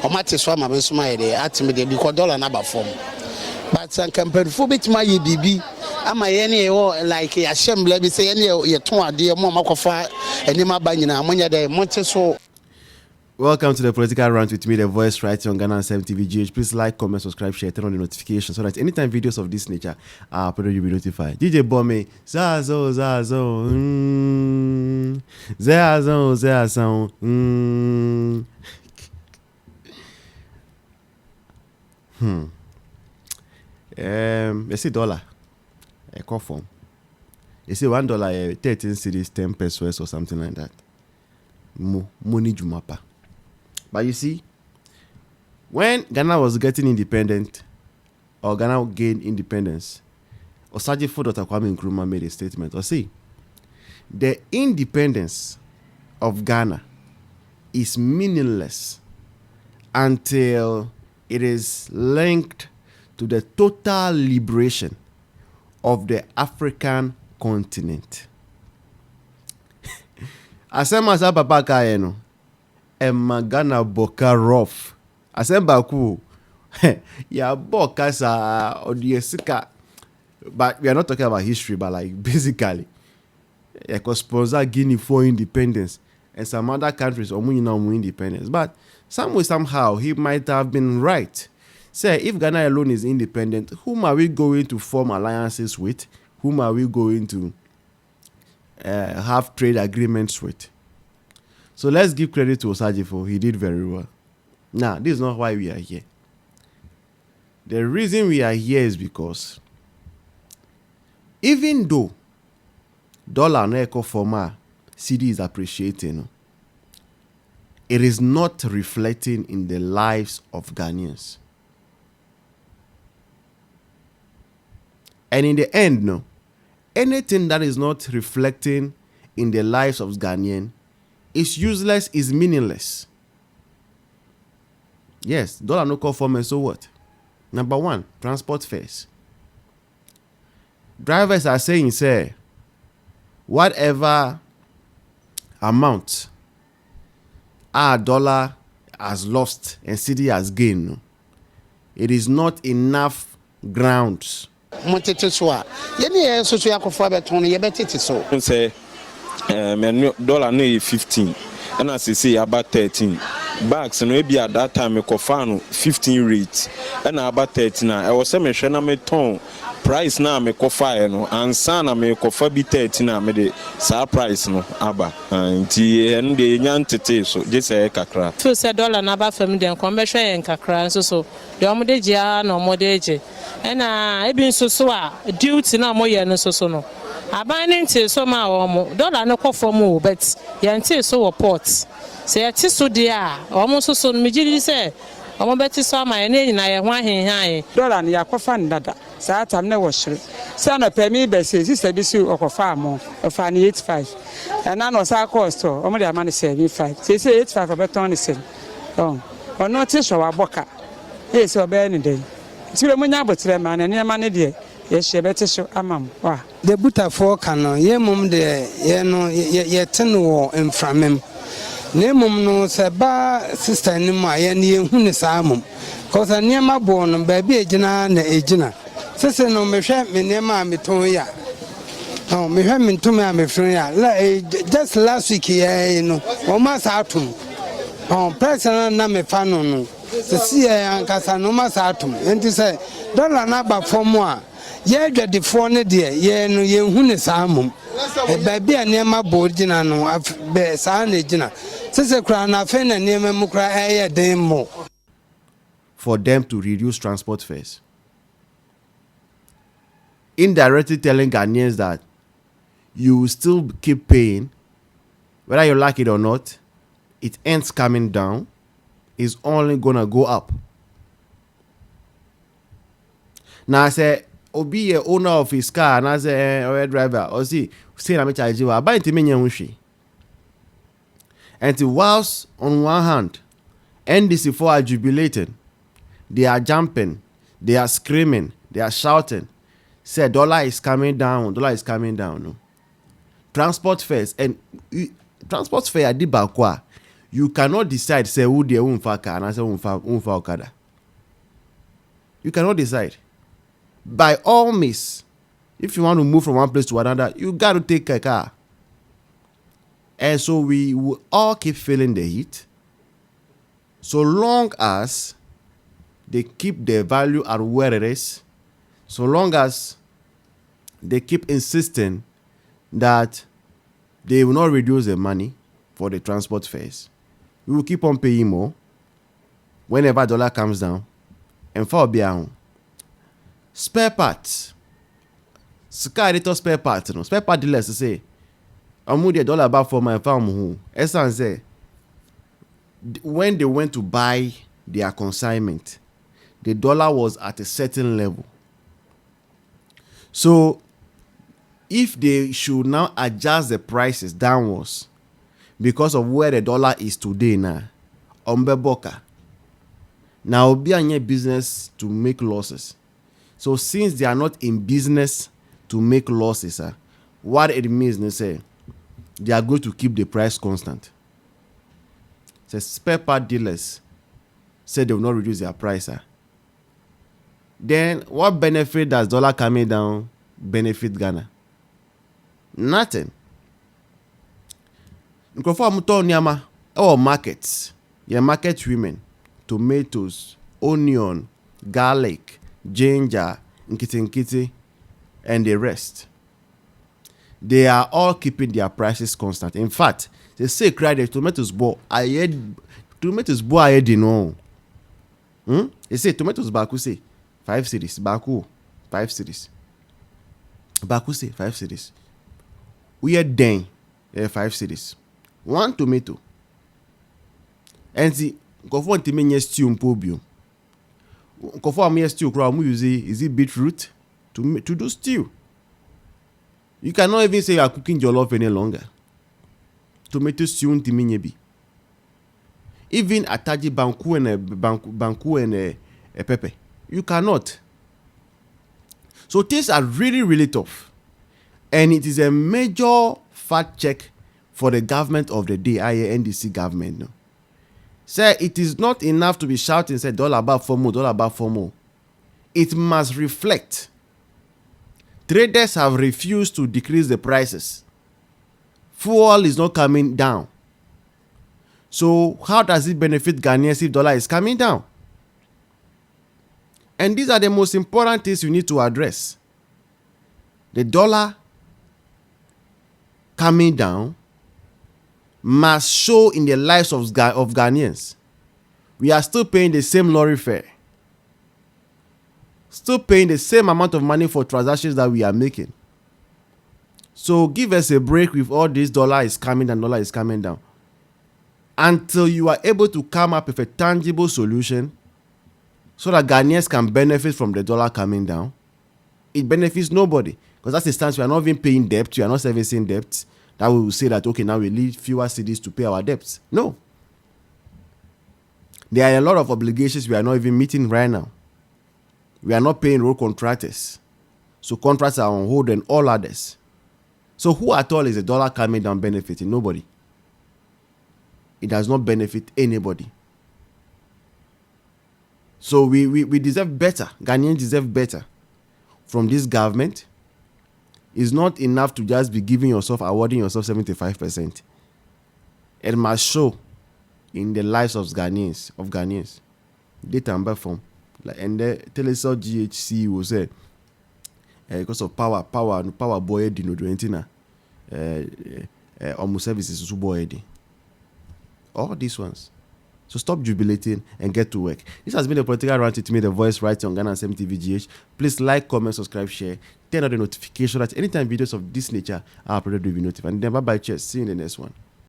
o mate so ama me so my dey atime dey because dollar na ba form but san compared for bit my bibi ama ye ne like ya shemble bi say ye ne ye ton ade mo makofa enima ba nyina amonya dey monte so. Welcome to the Political Rant with me, the voice writer on Ghana 7 TVGH. Please like, comment, subscribe, share, turn on the notifications so that anytime videos of this nature are uploaded, you'll be notified. DJ Bombe, Zazo, Zazo, Zazo, Zazo, You see dollar, a call form. You see $1, 13 cedis, 10 pesos or something like that. Money jumapa. But you see, when Ghana was getting independent, or Ghana gained independence, Osajifo Dr. Kwame Nkrumah made a statement. Or see, the independence of Ghana is meaningless until it is linked to the total liberation of the African continent. Asema sa papa kaeno. Ghana boka rough. Asemba ku. Ya boka sa odiesika. But we are not talking about history, but like basically, because sponsor Guinea for independence and some other countries omu independence. But some way somehow he might have been right. Say if Ghana alone is independent, whom are we going to form alliances with? Whom are we going to have trade agreements with? So let's give credit to Osajifo. He did very well. Now, this is not why we are here. The reason we are here is because even though dollar no eco forma Cedi is appreciating, it is not reflecting in the lives of Ghanaians. And in the end, no, anything that is not reflecting in the lives of Ghanaians is useless, is meaningless. Yes, dollar no call for me, so what? Number one, transport fares. Drivers are saying, say, whatever amount our dollar has lost and Cedi has gained, it is not enough grounds. Dollar no 15 and as I say about 13 bags and maybe at that time I could 15 rates and about 13 I was saying me ton price now me could no and sana me could be 13 na me the sa price no aba and the nyantete so just a kakra so say dollar na ba fam den conversion en kakra so the omodeji a na omodeji and e bin so a duty na moye no so no abaninti so ma omo dollar no kɔ fam but yɛnti so wɔ port sɛ yɛti so dia omo so no megiri sɛ omo beti so ama yɛ ne nyina yɛ ho ahenhan dollar no yakɔfa ndada saa tam na wɔ hyere sɛ na pɛmi bɛ sɛ sisa bi so ɔkɔfa amo ɔfa ne 85 ɛna no sa cost omo de ama ne 75 sɛ 85 ɔbɛtɔn ne sɛ ɔno ti so wa boka sɛ ɔbɛ ne den tire mo nya botre ma na ne ma ne de yes, you better show amam. The buta for cano, ye mum de ye no ye ten war in from him. Nemum no seba sister in my ye hunisamum. Cause I near my born and baby ejina ne ejina. Sister no me share me near my mitoya. Oh, me have me to me, I'm a friend. Just last week, you know, almost atum. Oh, personal name fano no. The sea and Casanoma atum. And to say, don't run up for more. Ye get the phone dear, ye no ye hunisamum. A baby and near my board dinner no, I've be san ejina. Sister crown, I fend and near Mukra a day more. For them to reduce transport fares. Indirectly telling Ghanaians that you will still keep paying, whether you like it or not, it ends coming down, is only gonna go up. Now I say, Obi a owner of his car, and I say, or a driver, or see, say I'm charge you, I buy it to and whilst on one hand, NDC4 are jubilating, they are jumping, they are screaming, they are shouting, say dollar is coming down. No. Transport fares and transport fare di bakwa. You cannot decide say who dey unfa car and say unfa okada. You cannot decide. By all means, if you want to move from one place to another, you got to take a car. And so we will all keep feeling the heat, so long as they keep the value at where it is, so long as they keep insisting that they will not reduce the money for the transport fares. We will keep on paying more whenever dollar comes down. And for Biao, spare parts. Sky editor spare parts. No spare part dealers say, I'm with $1 about for my farm. Who? Essence say, when they went to buy their consignment, the dollar was at a certain level. So, if they should now adjust the prices downwards because of where the dollar is today now, Ombeboka, now be a business to make losses. So, since they are not in business to make losses, what it means, they say, they are going to keep the price constant. So, spare part dealers said they will not reduce their price. Then what benefit does dollar coming down benefit Ghana? Nothing. Nkrofo amuto nyama our markets. Your market women, tomatoes, onion, garlic, ginger, nkiti, and the rest. They are all keeping their prices constant. In fact, they say cry the tomatoes bo I no. They say tomatoes baku say 5 cedis. Baku 5 cedis. Baku say 5 cedis. We are dang 5 cedis. One tomato. And see, go for to stew mpobio. Go for me stew crowd use is it beetroot to do stew. You cannot even say you are cooking jollof any longer. Tomato stew ntiminyebi. Even ataji banku and a pepper. You cannot. So things are really, really tough. And it is a major fact check for the government of the day, i.e. NDC government. No? Say it is not enough to be shouting, say dollar about $4 more, dollar about $4 more. It must reflect. Traders have refused to decrease the prices. Fuel is not coming down. So how does it benefit Ghanaians if dollar is coming down? And these are the most important things you need to address. The dollar coming down must show in the lives of Ghanaians. We are still paying the same lorry fare. Still paying the same amount of money for transactions that we are making. So give us a break with all this dollar is coming and dollar is coming down. Until you are able to come up with a tangible solution so that Ghanaians can benefit from the dollar coming down, it benefits nobody. Because that's the stance. We are not even paying debt. We are not servicing debts. That we will say that, okay, now we need fewer cedis to pay our debts. No. There are a lot of obligations we are not even meeting right now. We are not paying road contractors. So contracts are on hold and all others. So who at all is the dollar coming down benefiting? Nobody. It does not benefit anybody. So we deserve better. Ghanaians deserve better from this government. It's not enough to just be giving yourself, awarding yourself 75%. It must show in the lives of Ghanaians. Data and form. Like, and the Telecel GHC will say, because of power boy di no doentina. Almost services is boy di. All these ones. So stop jubilating and get to work. This has been a political rant with me, the voice right on Ghana MTVGH. Please like, comment, subscribe, share, turn on the notification that anytime videos of this nature are uploaded, will be notified. And then bye-bye, cheers. See you in the next one.